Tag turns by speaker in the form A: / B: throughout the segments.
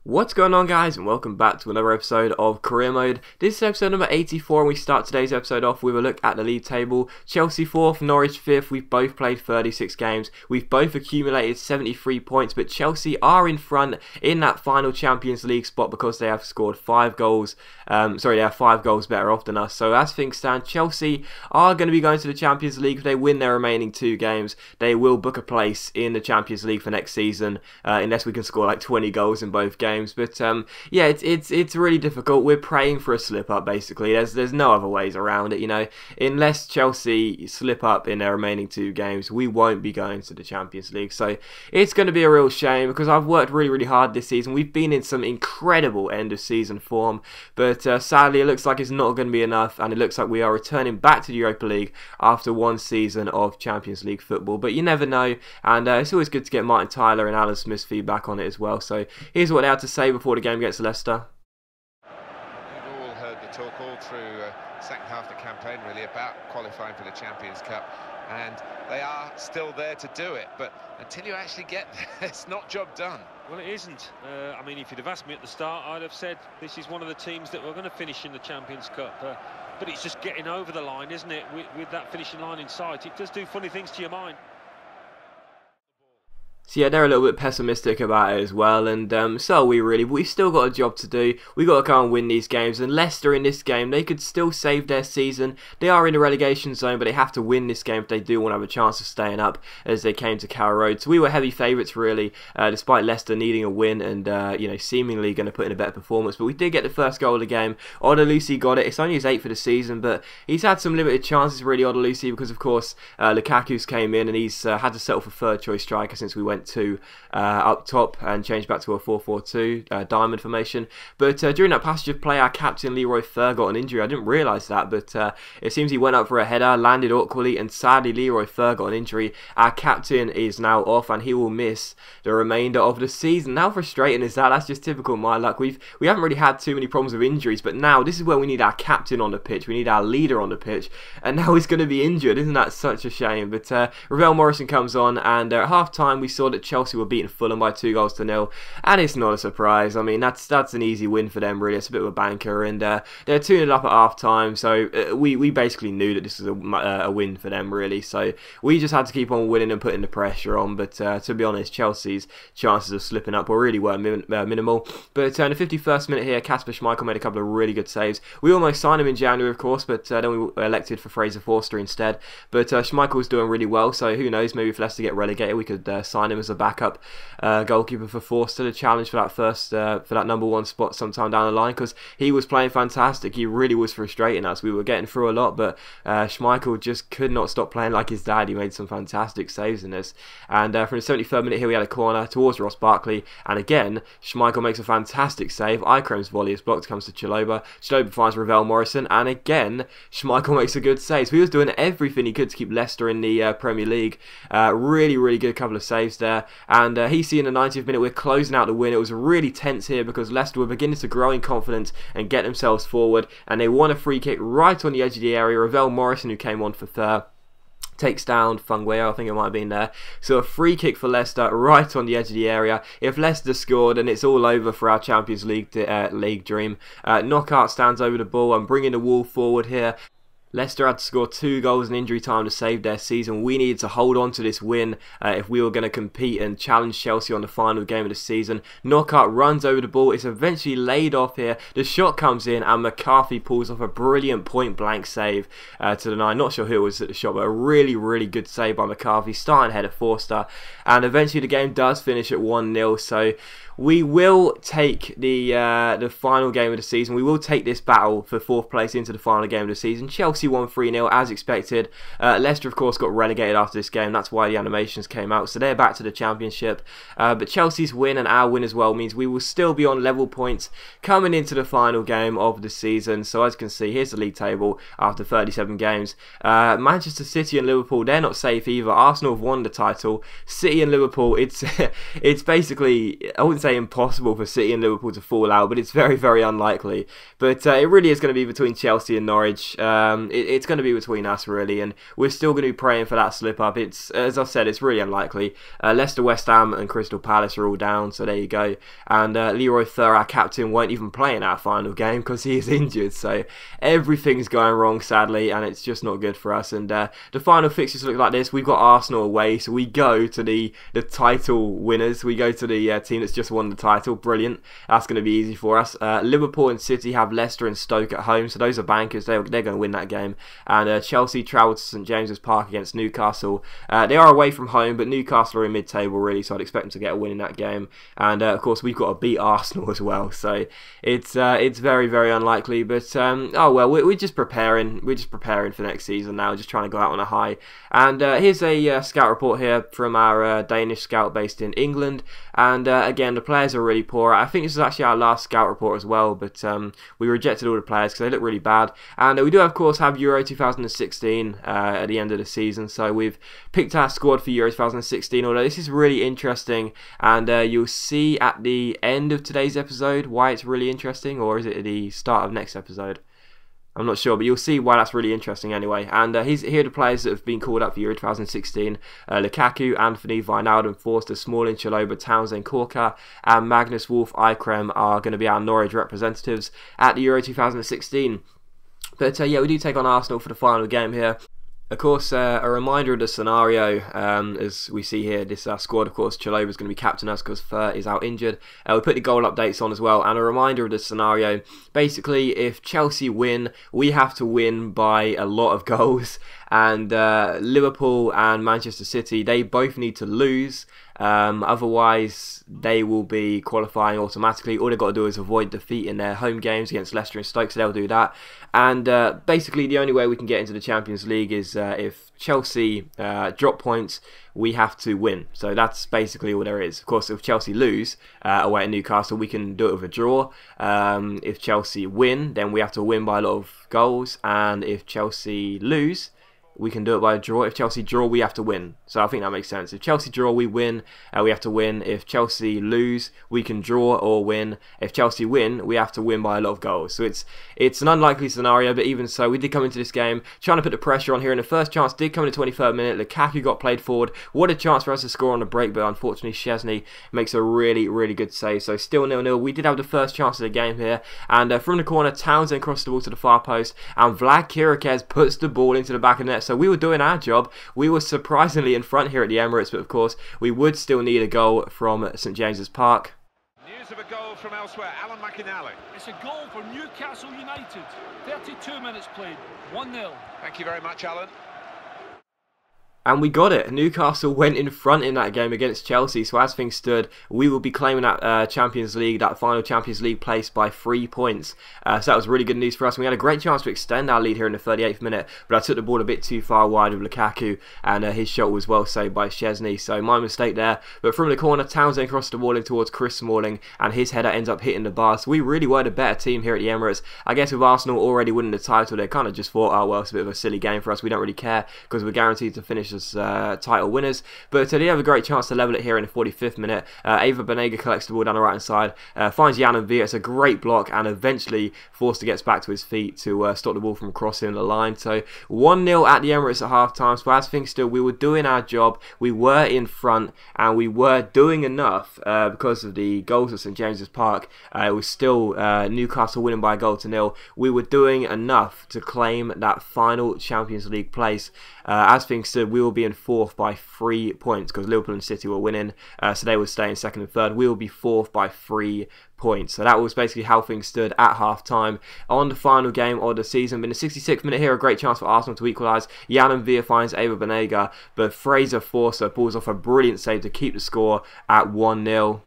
A: What's going on, guys, and welcome back to another episode of Career Mode. This is episode number 84 and we start today's episode off with a look at the league table. Chelsea 4th, Norwich 5th. We've both played 36 games. We've both accumulated 73 points, but Chelsea are in front in that final Champions League spot because they have scored 5 goals. They have 5 goals better off than us. So as things stand, Chelsea are going to be going to the Champions League. If they win their remaining 2 games, they will book a place in the Champions League for next season, unless we can score like 20 goals in both games. But yeah, it's really difficult. We're praying for a slip up basically. There's no other ways around it, you know. Unless Chelsea slip up in their remaining 2 games, we won't be going to the Champions League. So it's going to be a real shame because I've worked really hard this season. We've been in some incredible end of season form, but sadly it looks like it's not going to be enough, and it looks like we are returning back to the Europa League after 1 season of Champions League football. But you never know, and it's always good to get Martin Tyler and Alan Smith's feedback on it as well. So here's what they had to say before the game against Leicester.
B: We've all heard the talk all through second half of the campaign really about qualifying for the Champions Cup, and they are still there to do it, but until you actually get there, it's not job done.
C: Well, it isn't. I mean, if you'd have asked me at the start, I'd have said this is one of the teams that we're going to finish in the Champions Cup, but it's just getting over the line, isn't it, with that finishing line in sight. It does do funny things to your mind.
A: So yeah, they're a little bit pessimistic about it as well, and so are we really. But we've still got a job to do. We've got to go and win these games, and Leicester in this game, they could still save their season. They are in the relegation zone, but they have to win this game if they do want to have a chance of staying up, as they came to Carrow Road. So we were heavy favourites really, despite Leicester needing a win and you know, seemingly going to put in a better performance. But we did get the first goal of the game. Odelusi got it. It's only his 8th for the season, but he's had some limited chances really, Odelusi, because of course Lukaku's came in and he's had to settle for third choice striker since we went to up top and changed back to a 4-4-2 diamond formation. But during that passage of play, our captain Leroy Fer got an injury. I didn't realise that, but it seems he went up for a header, landed awkwardly, and sadly Leroy Fer got an injury. Our captain is now off and he will miss the remainder of the season. How frustrating is that? That's just typical my luck. We haven't really had too many problems with injuries, but now this is where we need our captain on the pitch. We need our leader on the pitch, and now he's going to be injured. Isn't that such a shame? But Ravel Morrison comes on, and at half time we saw that Chelsea were beating Fulham by 2-0, and it's not a surprise. I mean, that's an easy win for them really. It's a bit of a banker, and they're 2-0 up at half time, so we basically knew that this was a win for them really. So we just had to keep on winning and putting the pressure on. But to be honest, Chelsea's chances of slipping up really were minimal. But in the 51st minute here, Kasper Schmeichel made a couple of really good saves. We almost signed him in January, of course, but then we elected for Fraser Forster instead. But Schmeichel's doing really well, so who knows, maybe if Leicester get relegated we could sign him as a backup goalkeeper for Forster to challenge for that for that number 1 spot sometime down the line, because he was playing fantastic. He really was frustrating us. We were getting through a lot, but Schmeichel just could not stop playing like his dad. He made some fantastic saves in this. And from the 73rd minute here, we had a corner towards Ross Barkley, and again Schmeichel makes a fantastic save. Ikrem's volley is blocked, comes to Chalobah. Chalobah finds Ravel Morrison, and again Schmeichel makes a good save. So he was doing everything he could to keep Leicester in the Premier League. Really good couple of saves there, and he's seeing the 90th minute we're closing out the win. It was really tense here because Leicester were beginning to grow in confidence and get themselves forward, and they won a free kick right on the edge of the area. Ravel Morrison, who came on for third, takes down Fungueo, I think it might have been there. So a free kick for Leicester right on the edge of the area. If Leicester scored, then it's all over for our Champions League league dream. Knockout stands over the ball and bringing the wall forward here. Leicester had to score 2 goals in injury time to save their season. We needed to hold on to this win if we were going to compete and challenge Chelsea on the final game of the season. Knockout runs over the ball. It's eventually laid off here. The shot comes in and McCarthy pulls off a brilliant point-blank save to the 9. Not sure who was at the shot, but a really good save by McCarthy, starting ahead of Forster. And eventually the game does finish at 1-0. So we will take the final game of the season. We will take this battle for 4th place into the final game of the season. Chelsea won 3-0 as expected. Leicester, of course, got relegated after this game. That's why the animations came out. So they're back to the Championship. But Chelsea's win and our win as well means we will still be on level points coming into the final game of the season. So as you can see, here's the league table after 37 games. Manchester City and Liverpool, they're not safe either. Arsenal have won the title. City and Liverpool, it's basically, I wouldn't say impossible for City and Liverpool to fall out, but it's very unlikely. But it really is going to be between Chelsea and Norwich. it's going to be between us really, and we're still going to be praying for that slip up. It's, as I've said, it's really unlikely. Leicester, West Ham and Crystal Palace are all down, so there you go. And Leroy Fer, our captain, won't even play in our final game because he is injured, so everything's going wrong sadly, and it's just not good for us. And the final fixtures look like this. We've got Arsenal away, so we go to the title winners. We go to the team that's just won the title. Brilliant. That's going to be easy for us. Liverpool and City have Leicester and Stoke at home, so those are bankers. They're going to win that game. And Chelsea travel to St James's Park against Newcastle. They are away from home, but Newcastle are in mid-table really, so I'd expect them to get a win in that game. And of course we've got to beat Arsenal as well, so it's very, very unlikely. But oh well, we're just preparing. We're just preparing for next season now, just trying to go out on a high. And here's a scout report here from our Danish scout based in England. And again, the players are really poor. I think this is actually our last scout report as well, but we rejected all the players because they look really bad. And we do, of course, have Euro 2016 at the end of the season, so we've picked our squad for Euro 2016, although this is really interesting, and you'll see at the end of today's episode why it's really interesting, or is it at the start of next episode? I'm not sure, but you'll see why that's really interesting anyway. And here are the players that have been called up for Euro 2016. Lukaku, Anthony, Wijnaldum, Forster, Smalling, Chalobah, Townsend, Corker, and Magnus Wolf Eikrem are going to be our Norwich representatives at the Euro 2016. But yeah, we do take on Arsenal for the final game here. Of course, a reminder of the scenario, as we see here, this squad, of course, Chalobah is going to be captain us because Fer is out injured. We put the goal updates on as well, and a reminder of the scenario. Basically, if Chelsea win, we have to win by a lot of goals, and Liverpool and Manchester City, they both need to lose. Otherwise, they will be qualifying automatically. All they've got to do is avoid defeat in their home games against Leicester and Stoke, so they'll do that. And basically, the only way we can get into the Champions League is if Chelsea drop points, we have to win. So that's basically all there is. Of course, if Chelsea lose away at Newcastle, we can do it with a draw. If Chelsea win, then we have to win by a lot of goals. And if Chelsea lose, we can do it by a draw. If Chelsea draw, we have to win. So I think that makes sense. If Chelsea draw, we win. We have to win. If Chelsea lose, we can draw or win. If Chelsea win, we have to win by a lot of goals. So it's an unlikely scenario, but even so, we did come into this game trying to put the pressure on here, and the first chance did come in the 23rd minute. Lukaku got played forward. What a chance for us to score on the break, but unfortunately Szczesny makes a really, really good save. So still 0-0. We did have the first chance of the game here, and from the corner, Townsend crossed the ball to the far post, and Vlad Kirakez puts the ball into the back of the net. So we were doing our job. We were surprisingly in front here at the Emirates, but of course we would still need a goal from St James's Park.
B: News of a goal from elsewhere. Alan McInally.
D: It's a goal for Newcastle United. 32 minutes played. 1-0.
B: Thank you very much, Alan.
A: And we got it. Newcastle went in front in that game against Chelsea. So as things stood, we will be claiming that Champions League, that final Champions League place by 3 points. So that was really good news for us. We had a great chance to extend our lead here in the 38th minute, but I took the ball a bit too far wide with Lukaku, and his shot was well saved by Szczesny. So my mistake there. But from the corner, Townsend crossed the ball in towards Chris Smalling, and his header ends up hitting the bar. So we really were the better team here at the Emirates. I guess with Arsenal already winning the title, they kind of just thought, oh well, it's a bit of a silly game for us. We don't really care because we're guaranteed to finish as title winners. But they have a great chance to level it here in the 45th minute. Ava Banega collects the ball down the right hand side, finds Jan and Via. It's a great block, and eventually Forster gets back to his feet to stop the ball from crossing the line. So 1-0 at the Emirates at half time. So as things stood, we were doing our job. We were in front, and we were doing enough because of the goals at St James's Park. It was still Newcastle winning by a goal to nil. We were doing enough to claim that final Champions League place. As things stood, we will be in fourth by 3 points because Liverpool and City were winning, so they would stay in second and third. We will be fourth by 3 points. So that was basically how things stood at half time on the final game of the season. In the 66th minute here, a great chance for Arsenal to equalise. Jan and Via finds Ava Banega, but Fraser Forster pulls off a brilliant save to keep the score at 1-0.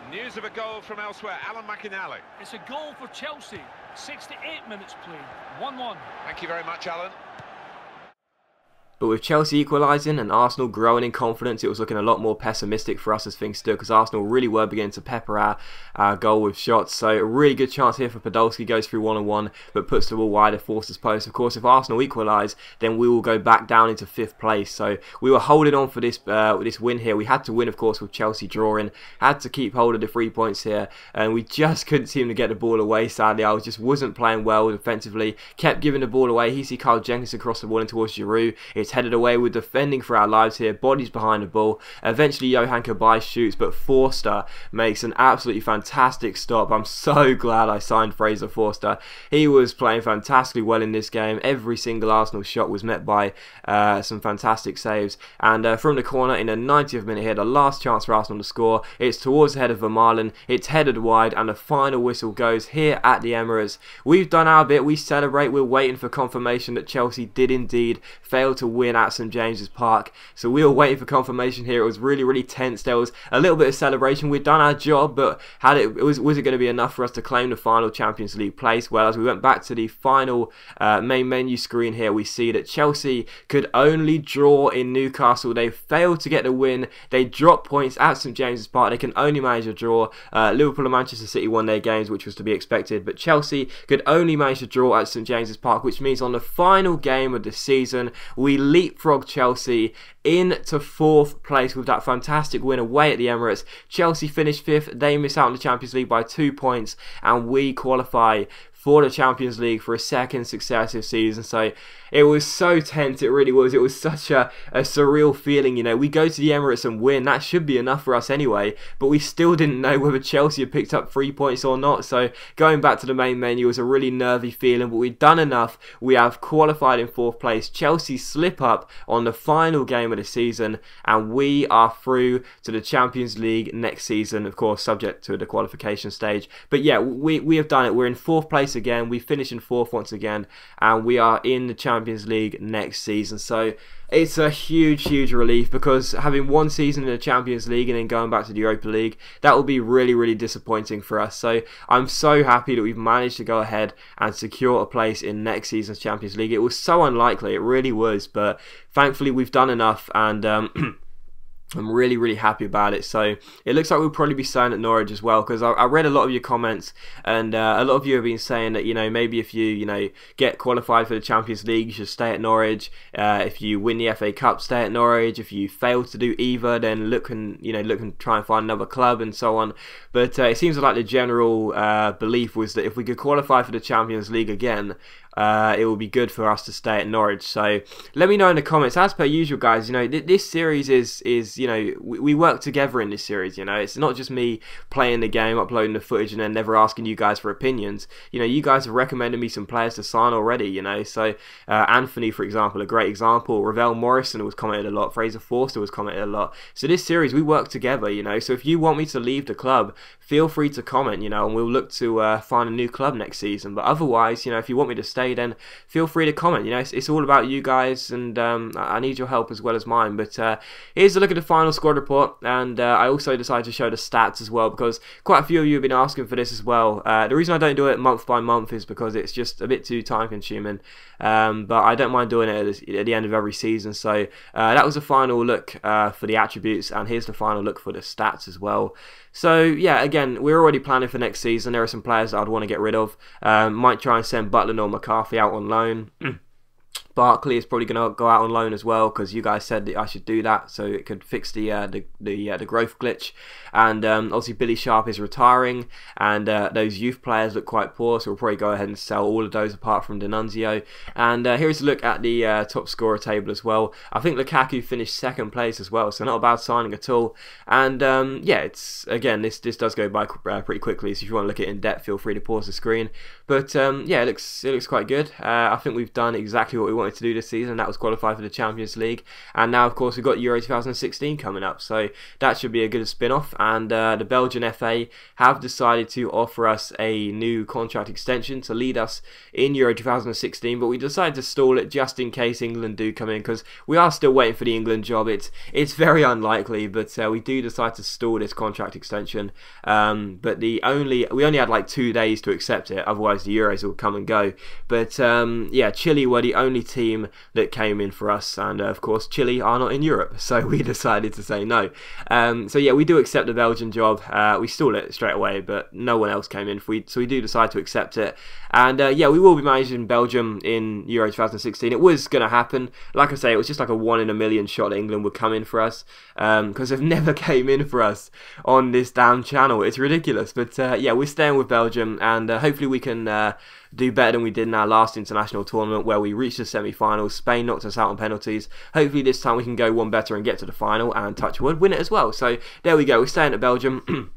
B: News of a goal from elsewhere. Alan McInally.
D: It's a goal for Chelsea. 68 minutes played. 1-1.
B: Thank you very much, Alan.
A: But with Chelsea equalising and Arsenal growing in confidence, it was looking a lot more pessimistic for us as things stood, because Arsenal really were beginning to pepper our goal with shots. So a really good chance here for Podolski, goes through one-on-one, but puts the ball wider, forces post. Of course, if Arsenal equalise, then we will go back down into 5th place. So we were holding on for this win here. We had to win, of course, with Chelsea drawing. Had to keep hold of the 3 points here, and we just couldn't seem to get the ball away, sadly. I just wasn't playing well defensively. Kept giving the ball away. He see Carl Jenkins across the ball and towards Giroud. It's headed away. We're defending for our lives here. Bodies behind the ball. Eventually, Johan Cabaye shoots, but Forster makes an absolutely fantastic stop. I'm so glad I signed Fraser Forster. He was playing fantastically well in this game. Every single Arsenal shot was met by some fantastic saves. And from the corner in the 90th minute here, the last chance for Arsenal to score. It's towards the head of Vermaelen. It's headed wide, and the final whistle goes here at the Emirates. We've done our bit. We celebrate. We're waiting for confirmation that Chelsea did indeed fail to win at St James's Park. So we were waiting for confirmation here. It was really, really tense. There was a little bit of celebration. We'd done our job, but was it going to be enough for us to claim the final Champions League place? Well, as we went back to the final main menu screen here, we see that Chelsea could only draw in Newcastle. They failed to get the win. They dropped points at St James's Park. They can only manage a draw. Liverpool and Manchester City won their games, which was to be expected, but Chelsea could only manage to draw at St James's Park, which means on the final game of the season, we leapfrog Chelsea into 4th place with that fantastic win away at the Emirates. Chelsea finished 5th. They miss out on the Champions League by 2 points, and we qualify for the Champions League for a 2nd successive season. So it was so tense, it really was. It was such a surreal feeling, you know. We go to the Emirates and win. That should be enough for us anyway, but we still didn't know whether Chelsea had picked up 3 points or not. So going back to the main menu was a really nervy feeling, but we've done enough. We have qualified in 4th place. Chelsea slip up on the final game of the season, and we are through to the Champions League next season, of course subject to the qualification stage. But yeah, we have done it. We're in 4th place again. We finish in 4th once again, and we are in the Champions League next season. So it's a huge relief, because having one season in the Champions League and then going back to the Europa League, that will be really disappointing for us. So I'm so happy that we've managed to go ahead and secure a place in next season's Champions League. It was so unlikely, it really was, but thankfully we've done enough, and I'm really happy about it. So it looks like we'll probably be staying at Norwich as well, because I read a lot of your comments, and a lot of you have been saying that, you know, maybe if you get qualified for the Champions League, you should stay at Norwich. If you win the FA Cup, stay at Norwich. If you fail to do either, then look and try and find another club and so on. But it seems like the general belief was that if we could qualify for the Champions League again, it will be good for us to stay at Norwich. So let me know in the comments. As per usual, guys, you know, this series is you know, we work together in this series. You know, it's not just me playing the game, uploading the footage, and then never asking you guys for opinions. You know, you guys have recommended me some players to sign already. You know, so Anthony, for example, a great example. Ravel Morrison was commented a lot. Fraser Forster was commented a lot. So this series, we work together. You know, so if you want me to leave the club, feel free to comment. You know, and we'll look to find a new club next season. But otherwise, you know, if you want me to stay, then feel free to comment. You know, it's all about you guys, and I need your help as well as mine. But here's a look at the final squad report, and I also decided to show the stats as well, because quite a few of you have been asking for this as well. The reason I don't do it month by month is because it's just a bit too time consuming, but I don't mind doing it at the end of every season. So that was the final look for the attributes, and here's the final look for the stats as well. So yeah, again, we're already planning for next season. There are some players that I'd want to get rid of. Might try and send Butland or McCarthy out on loan. Barkley is probably going to go out on loan as well, because you guys said that I should do that, so it could fix the growth glitch. And obviously Billy Sharp is retiring, and those youth players look quite poor, so we'll probably go ahead and sell all of those apart from D'Annunzio. And here's a look at the top scorer table as well. I think Lukaku finished 2nd place as well, so not a bad signing at all. And yeah, it's again, this does go by pretty quickly, so if you want to look at it in depth, feel free to pause the screen. But yeah, it looks quite good. I think we've done exactly what we wanted to do this season. That was qualify for the Champions League, and now of course we've got Euro 2016 coming up, so that should be a good spin-off. And the Belgian FA have decided to offer us a new contract extension to lead us in Euro 2016, but we decided to stall it just in case England do come in, because we are still waiting for the England job. It's very unlikely, but we do decide to stall this contract extension. But we only had like 2 days to accept it, otherwise the Euros will come and go. But yeah, Chile were the only team team that came in for us, and of course Chile are not in Europe, so we decided to say no. So yeah, we do accept the Belgian job. We stalled it straight away, but no one else came in, so we do decide to accept it. And yeah, we will be managing Belgium in Euro 2016. It was going to happen. Like I say, it was just like a 1 in a million shot that England would come in for us, because they've never came in for us on this damn channel. It's ridiculous. But yeah, we're staying with Belgium, and hopefully we can do better than we did in our last international tournament where we reached the semi-finals. Spain knocked us out on penalties. Hopefully this time we can go one better and get to the final and, touch wood, win it as well. So there we go. We're staying at Belgium.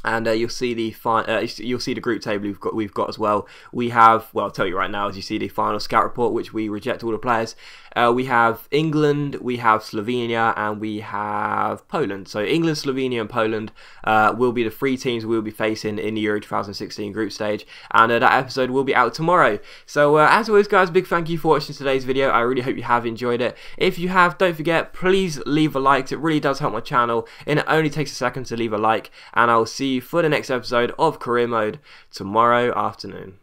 A: And you'll see the group table we've got as well. We have, well, I'll tell you right now, as you see the final scout report, which we reject all the players. We have England, we have Slovenia, and we have Poland. So England, Slovenia, and Poland will be the 3 teams we'll be facing in the Euro 2016 group stage. And that episode will be out tomorrow. So as always, guys, big thank you for watching today's video. I really hope you have enjoyed it. If you have, don't forget, please leave a like. It really does help my channel, and it only takes a second to leave a like. And I'll see you for the next episode of Career Mode tomorrow afternoon.